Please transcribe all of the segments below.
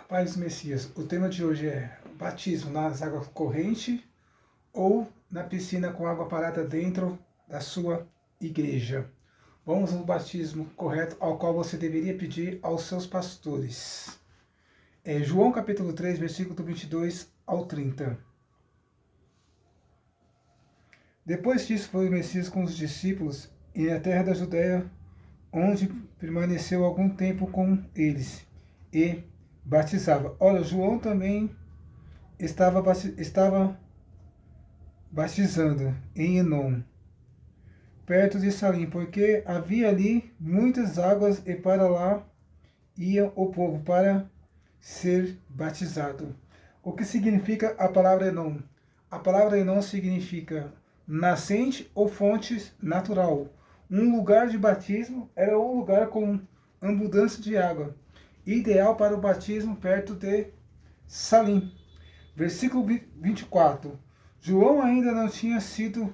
Paz Messias, o tema de hoje é batismo nas águas correntes ou na piscina com água parada dentro da sua igreja. Vamos ao batismo correto ao qual você deveria pedir aos seus pastores. João capítulo 3, versículo 22 ao 30. Depois disso foi o Messias com os discípulos e na terra da Judéia, onde permaneceu algum tempo com eles e batizava. Ora, João também estava batizando em Enom, perto de Salim, porque havia ali muitas águas e para lá ia o povo para ser batizado. O que significa a palavra Enom? A palavra Enom significa nascente ou fonte natural. Um lugar de batismo era um lugar com abundância de água, ideal para o batismo perto de Salim. Versículo 24. João ainda não tinha sido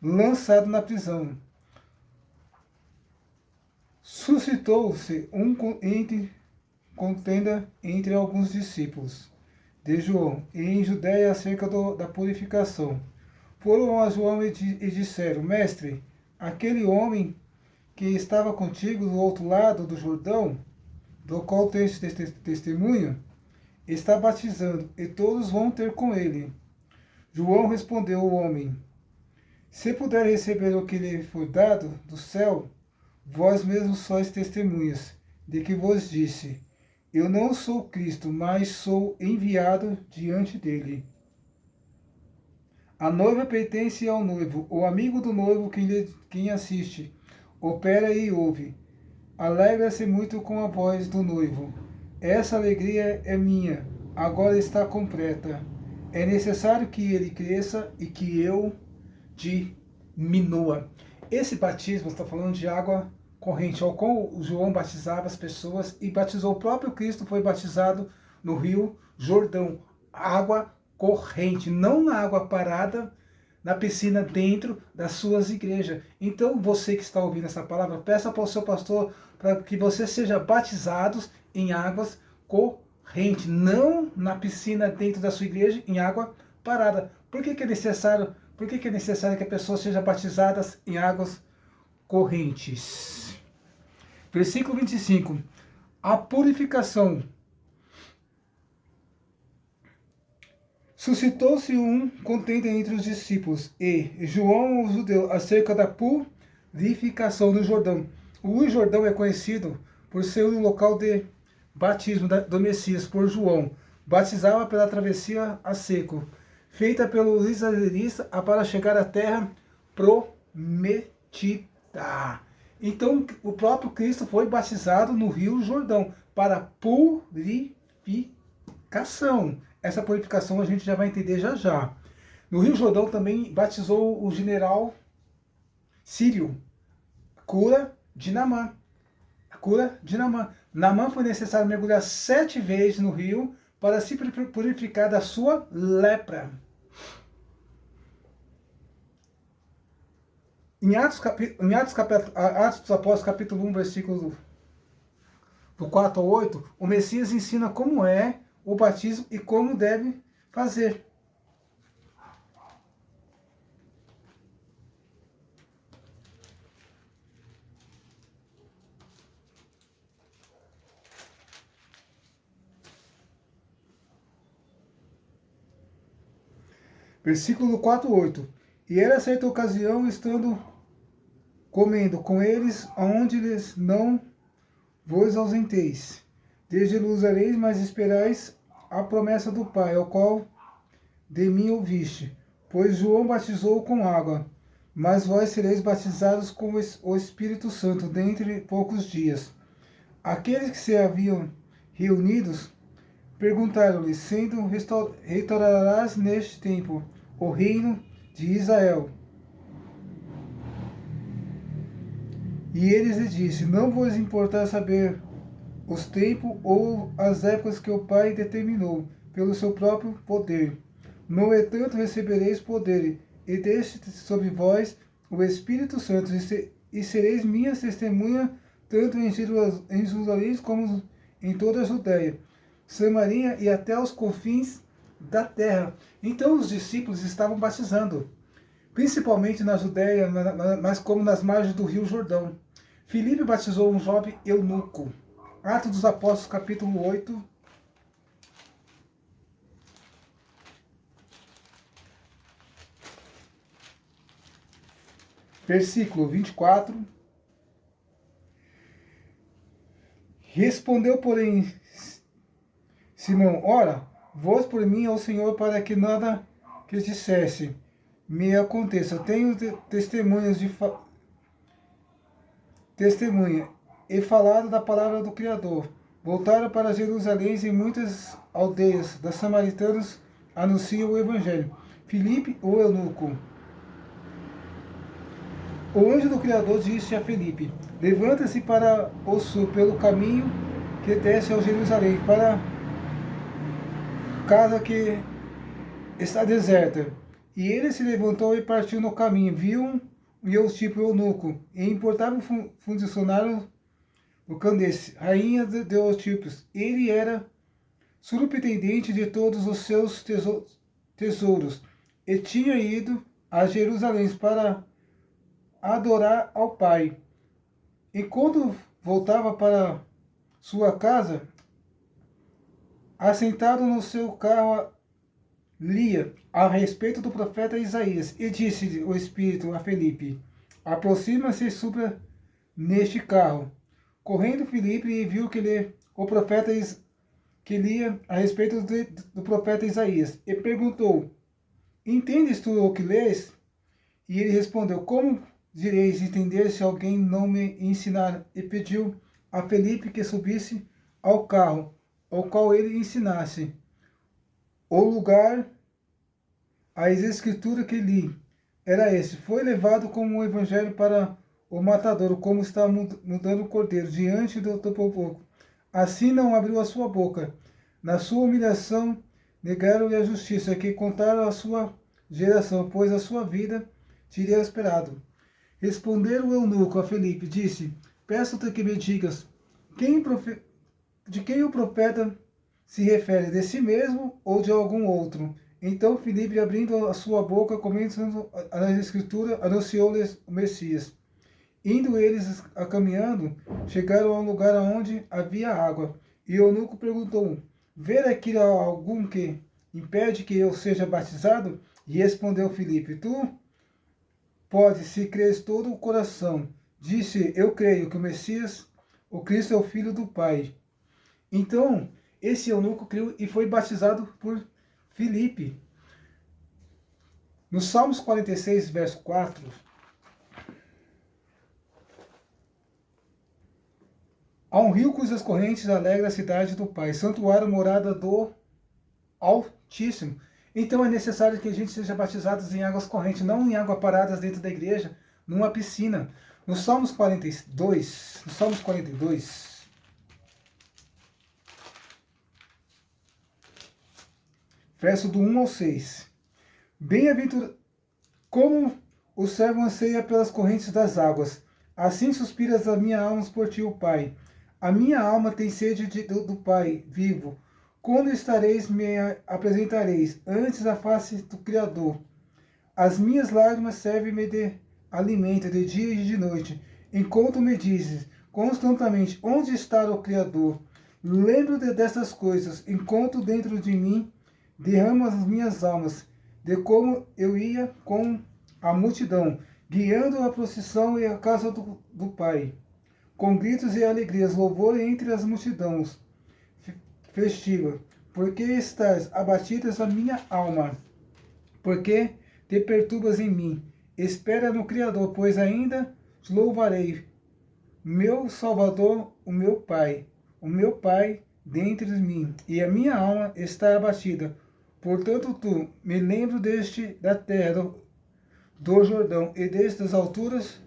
lançado na prisão. Suscitou-se contenda entre alguns discípulos de João e em Judéia acerca da purificação. Foram a João e disseram: Mestre, aquele homem que estava contigo do outro lado do Jordão, do qual tens testemunho, está batizando, e todos vão ter com ele. João respondeu ao homem: Se puder receber o que lhe foi dado do céu, vós mesmos sois testemunhas de que vos disse: Eu não sou Cristo, mas sou enviado diante dele. A noiva pertence ao noivo, o amigo do noivo, quem assiste, opera e ouve. Alegra-se muito com a voz do noivo. Essa alegria é minha, agora está completa. É necessário que ele cresça e que eu diminua. Esse batismo está falando de água corrente, ao qual João batizava as pessoas e batizou o próprio Cristo, foi batizado no Rio Jordão. Água corrente, não na água parada, na piscina dentro das suas igrejas. Então, você que está ouvindo essa palavra, peça para o seu pastor para que você seja batizado em águas correntes, não na piscina dentro da sua igreja, em água parada. Por que é necessário que a pessoa seja batizada em águas correntes? Versículo 25. A purificação. Suscitou-se contenda entre os discípulos e João os judeus acerca da purificação do Jordão. O Jordão é conhecido por ser o local de batismo do Messias por João. Batizava pela travessia a seco, feita pelos israelitas para chegar à terra prometida. Então, o próprio Cristo foi batizado no Rio Jordão para purificação. Essa purificação a gente já vai entender já já. No Rio Jordão também batizou o general sírio, cura de Naamã. Naamã foi necessário mergulhar 7 vezes no rio para se purificar da sua lepra. Em Atos dos Apóstolos, capítulo 1, versículo do 4 ao 8, o Messias ensina como é o batismo e como deve fazer. Versículo 4, 8. E era certa ocasião, estando comendo com eles, aonde lhes não vos ausenteis de Jerusalém, mas esperais a promessa do Pai, ao qual de mim ouviste. Pois João batizou com água, mas vós sereis batizados com o Espírito Santo dentro de poucos dias. Aqueles que se haviam reunidos perguntaram-lhe, sendo restaurarás neste tempo o reino de Israel? E eles lhe disse: Não vos importa saber os tempos ou as épocas que o Pai determinou pelo seu próprio poder. No entanto, recebereis poder, e desce sobre vós o Espírito Santo, e sereis minhas testemunhas, tanto em Jerusalém como em toda a Judéia, Samaria e até os confins da terra. Então os discípulos estavam batizando, principalmente na Judéia, mas como nas margens do rio Jordão. Filipe batizou um jovem eunuco. Atos dos Apóstolos, capítulo 8, versículo 24. Respondeu, porém, Simão: ora, vós por mim ao Senhor, para que nada que dissesse me aconteça. Tenho testemunhas testemunha e falado da palavra do Criador. Voltaram para Jerusalém e em muitas aldeias das samaritanos anunciam o Evangelho. Filipe, o eunuco. O anjo do Criador disse a Filipe: levanta-se para o sul, pelo caminho que desce ao Jerusalém, para a casa que está deserta. E ele se levantou e partiu no caminho. Viu um Eutípo eunuco, e importava funcionário do Candace, rainha de Eutipos. Ele era superintendente de todos os seus tesouros, e tinha ido a Jerusalém para adorar ao Pai. Enquanto voltava para sua casa, assentado no seu carro, lia a respeito do profeta Isaías, e disse o Espírito a Filipe: aproxima-se e supra neste carro. Correndo Filipe e viu que o profeta que lia a respeito do profeta Isaías, e perguntou: entendes tu o que lês? E ele respondeu: como direis entender se alguém não me ensinar? E pediu a Filipe que subisse ao carro, ao qual ele ensinasse o lugar. A escritura que li era esse: foi levado como um evangelho para o matadouro, como está mudando o cordeiro diante do povo. Assim não abriu a sua boca. Na sua humilhação negaram-lhe a justiça, que contaram a sua geração, pois a sua vida teria esperado. Responderam o eunuco a Filipe, disse: peço-te que me digas, de quem o profeta se refere, de si mesmo ou de algum outro? Então Filipe, abrindo a sua boca, começando a escritura, anunciou-lhes o Messias. Indo eles caminhando, chegaram a um lugar onde havia água. E o eunuco perguntou: ver aqui algum que impede que eu seja batizado? E respondeu Filipe: tu podes, se crês todo o coração. Disse: eu creio que o Messias, o Cristo, é o Filho do Pai. Então esse eunuco creu e foi batizado por Filipe. No Salmos 46, verso 4, há um rio cujas correntes alegra a cidade do Pai, santuário, morada do Altíssimo. Então é necessário que a gente seja batizado em águas correntes, não em águas paradas dentro da igreja, numa piscina. No Salmos 42, verso do 1 ao 6. Bem-aventurado, como o servo anseia pelas correntes das águas, assim suspiras a minha alma por ti, o Pai. A minha alma tem sede do Pai vivo. Quando estareis, me apresentareis antes a face do Criador. As minhas lágrimas servem-me de alimento de dia e de noite, enquanto me dizes constantemente: onde está o Criador? Lembro-te destas coisas, enquanto dentro de mim derramo as minhas almas, de como eu ia com a multidão, guiando a procissão e a casa do Pai, com gritos e alegrias, louvor entre as multidões festiva. Porque estás abatidas a minha alma? Porque te perturbas em mim? Espera no Criador, pois ainda te louvarei, meu Salvador, o meu Pai dentro de mim, e a minha alma está abatida. Portanto, tu me lembro da terra do Jordão e desde as alturas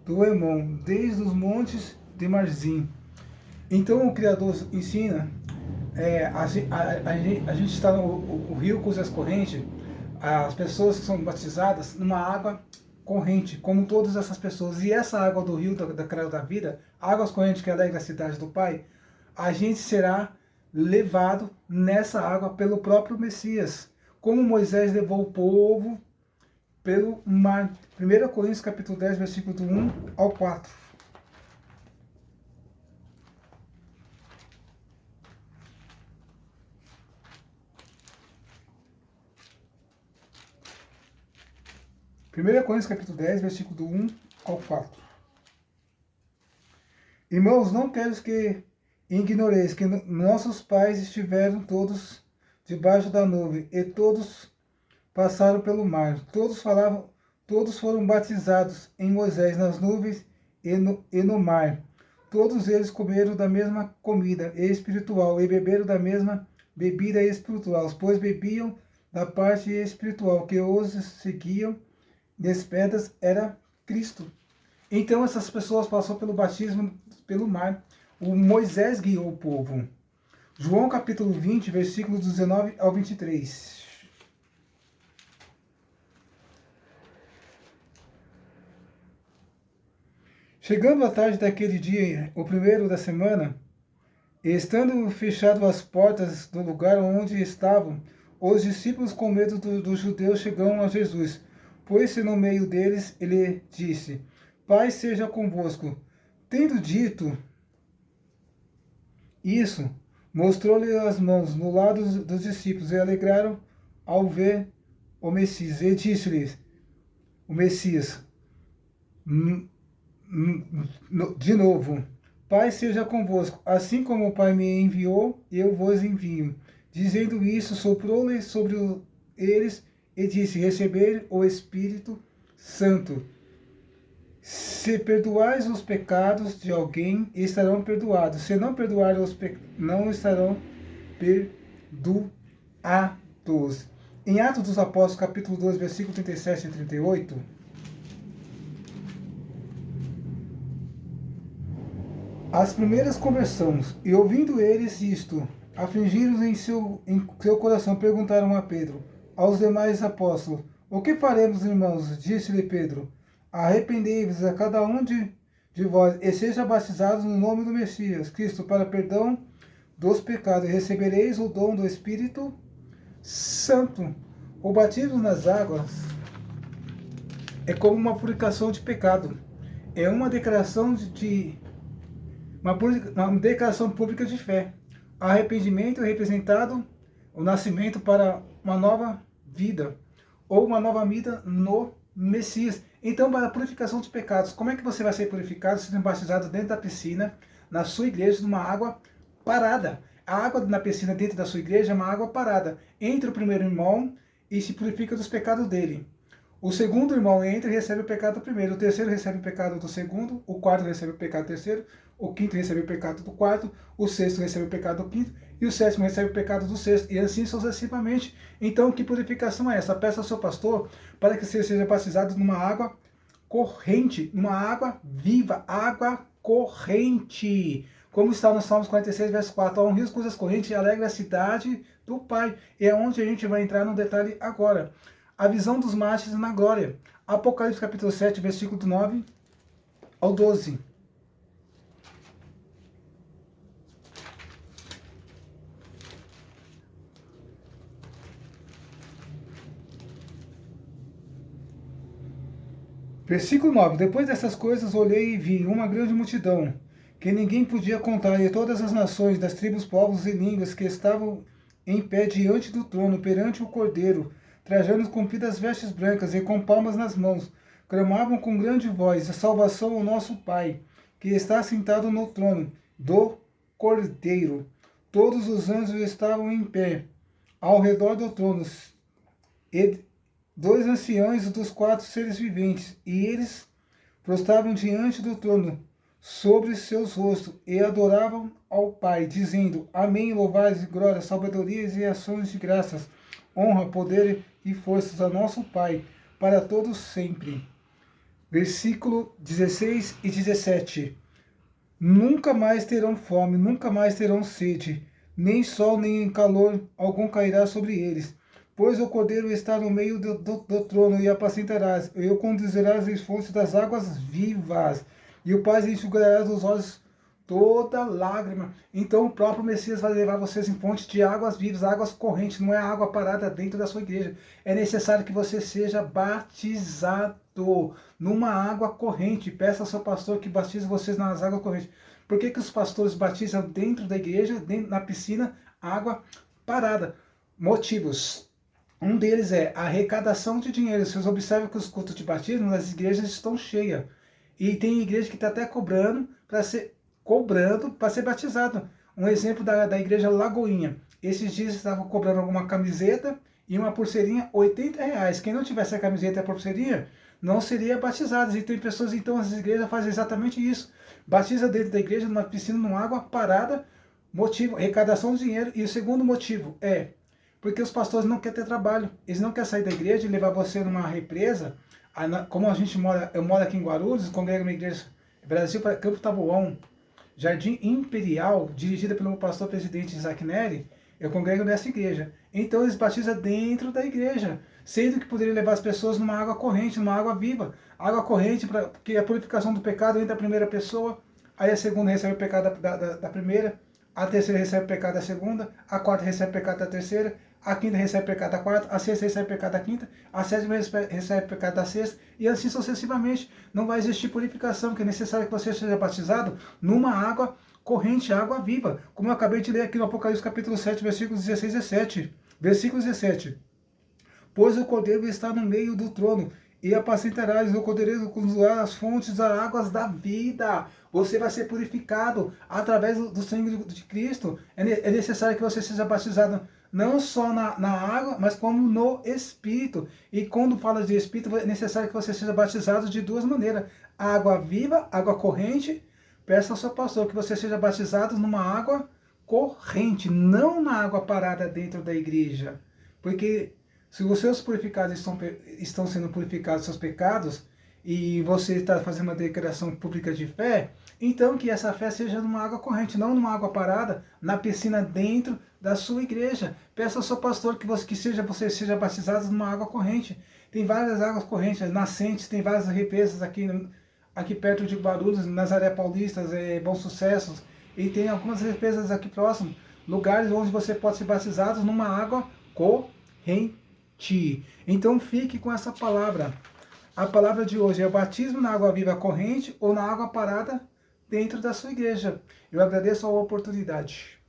do Hermon, desde os montes de Marzim. Então o Criador ensina, a gente está no rio cujas correntes, as pessoas que são batizadas numa água corrente, como todas essas pessoas. E essa água do rio da vida, águas correntes que alegra a cidade do Pai, a gente será levado nessa água pelo próprio Messias, como Moisés levou o povo pelo mar. 1 Coríntios capítulo 10, versículo do 1 ao 4. Primeira Coríntios capítulo 10, versículo do 1 ao 4. Irmãos, não quero que ignoreis que nossos pais estiveram todos debaixo da nuvem e todos passaram pelo mar. Todos foram batizados em Moisés nas nuvens e no mar. Todos eles comeram da mesma comida espiritual e beberam da mesma bebida espiritual, pois bebiam da parte espiritual que os seguiam. Despedas era Cristo. Então essas pessoas passaram pelo batismo pelo mar. O Moisés guiou o povo. João capítulo 20, versículos 19 ao 23. Chegando à tarde daquele dia, o primeiro da semana, e estando fechadas as portas do lugar onde estavam, os discípulos com medo dos judeus chegaram a Jesus. Pôs-se no meio deles, ele disse: Pai seja convosco. Tendo dito isso, mostrou-lhe as mãos no lado dos discípulos, e alegraram ao ver o Messias. E disse-lhes o Messias, de novo: Pai seja convosco. Assim como o Pai me enviou, eu vos envio. Dizendo isso, soprou-lhe sobre eles e disse: Receber o Espírito Santo. Se perdoais os pecados de alguém, estarão perdoados. Se não perdoar não estarão perdoados. Em Atos dos Apóstolos, capítulo 2, versículo 37 e 38, as primeiras conversões, e ouvindo eles isto, afligiram em seu coração, perguntaram a Pedro, aos demais apóstolos: O que faremos, irmãos? Disse-lhe Pedro: Arrependei-vos a cada um de vós, e seja batizados no nome do Messias, Cristo, para perdão dos pecados, e recebereis o dom do Espírito Santo. O batismo nas águas é como uma purificação de pecado. É uma declaração uma declaração pública de fé. Arrependimento é representado o nascimento para uma nova vida, ou uma nova vida no Messias. Então, para a purificação dos pecados, como é que você vai ser purificado? Sendo batizado dentro da piscina, na sua igreja, numa água parada. A água na piscina dentro da sua igreja é uma água parada. Entra o primeiro irmão e se purifica dos pecados dele. O segundo irmão entra e recebe o pecado do primeiro. O terceiro recebe o pecado do segundo. O quarto recebe o pecado do terceiro. O quinto recebe o pecado do quarto. O sexto recebe o pecado do quinto. E o sétimo recebe o pecado do sexto. E assim sucessivamente. Então, que purificação é essa? Peça ao seu pastor para que você seja batizado numa água corrente, numa água viva, água corrente. Como está no Salmos 46, verso 4. Há um rio cujas correntes alegra a cidade do Pai. E é onde a gente vai entrar no detalhe agora. A visão dos mártires na glória. Apocalipse capítulo 7, versículo 9 ao 12. Versículo 9. Depois dessas coisas olhei e vi uma grande multidão, que ninguém podia contar, e todas as nações, das tribos, povos e línguas que estavam em pé diante do trono, perante o Cordeiro, trajando compridas vestes brancas e com palmas nas mãos, clamavam com grande voz: a salvação ao nosso Pai, que está sentado no trono do Cordeiro. Todos os anjos estavam em pé ao redor do trono, e dois anciãos dos 4 seres viventes, e eles prostravam diante do trono sobre seus rostos e adoravam ao Pai, dizendo: Amém, louvais e glória, sabedorias e ações de graças, honra, poder e forças a nosso Pai, para todos sempre. Versículo 16 e 17. Nunca mais terão fome, nunca mais terão sede, nem sol nem calor algum cairá sobre eles, pois o Cordeiro está no meio do trono, e apacentarás, e conduzirás as fontes das águas vivas, e o Pai enxugará dos olhos toda lágrima. Então o próprio Messias vai levar vocês em fonte de águas vivas, águas correntes, não é água parada dentro da sua igreja. É necessário que você seja batizado numa água corrente. Peça ao seu pastor que batize vocês nas águas correntes. Por que os pastores batizam dentro da igreja, na piscina, água parada? Motivos. Um deles é a arrecadação de dinheiro. Vocês observam que os cultos de batismo nas igrejas estão cheias. E tem igreja que está até cobrando para ser batizado. Um exemplo da igreja Lagoinha. Esses dias estavam cobrando alguma camiseta e uma pulseirinha, R$ 80. Quem não tivesse a camiseta e a pulseirinha, não seria batizado. E tem pessoas, então, as igrejas fazem exatamente isso. Batiza dentro da igreja, numa piscina, numa água parada. Motivo, arrecadação de dinheiro. E o segundo motivo é porque os pastores não querem ter trabalho. Eles não querem sair da igreja e levar você numa represa. Como a gente mora, eu moro aqui em Guarulhos, congrego na igreja Brasil para Campo Taboão, Jardim Imperial, dirigida pelo pastor presidente Isaac Neri. Eu congrego nessa igreja. Então eles batizam dentro da igreja, sendo que poderiam levar as pessoas numa água corrente, numa água viva. Água corrente, porque a purificação do pecado entra a primeira pessoa, aí a segunda recebe o pecado da primeira, a terceira recebe o pecado da segunda, a quarta recebe o pecado da terceira, a quinta recebe o pecado da quarta, a sexta recebe o pecado da quinta, a sétima recebe o pecado da sexta, e assim sucessivamente. Não vai existir purificação, que é necessário que você seja batizado numa água corrente, água viva. Como eu acabei de ler aqui no Apocalipse capítulo 7, versículos 16 e 17. Versículo 17. Pois o Cordeiro está no meio do trono, e apacentarás o Cordeiro conduzirá as fontes das águas da vida. Você vai ser purificado através do sangue de Cristo. É necessário que você seja batizado não só na água, mas como no Espírito. E quando fala de Espírito, é necessário que você seja batizado de duas maneiras. Água viva, água corrente. Peça ao seu pastor que você seja batizado numa água corrente, não na água parada dentro da igreja. Porque se os seus purificados estão sendo purificados seus pecados, e você está fazendo uma declaração pública de fé, então que essa fé seja numa água corrente, não numa água parada, na piscina dentro da sua igreja. Peça ao seu pastor que você seja batizado numa água corrente. Tem várias águas correntes, nascentes, tem várias represas aqui perto de Guarulhos, Nazaré Paulista, Bom Sucesso, e tem algumas represas aqui próximo, lugares onde você pode ser batizado numa água corrente. Então fique com essa palavra. A palavra de hoje é o batismo na água viva corrente ou na água parada dentro da sua igreja. Eu agradeço a oportunidade.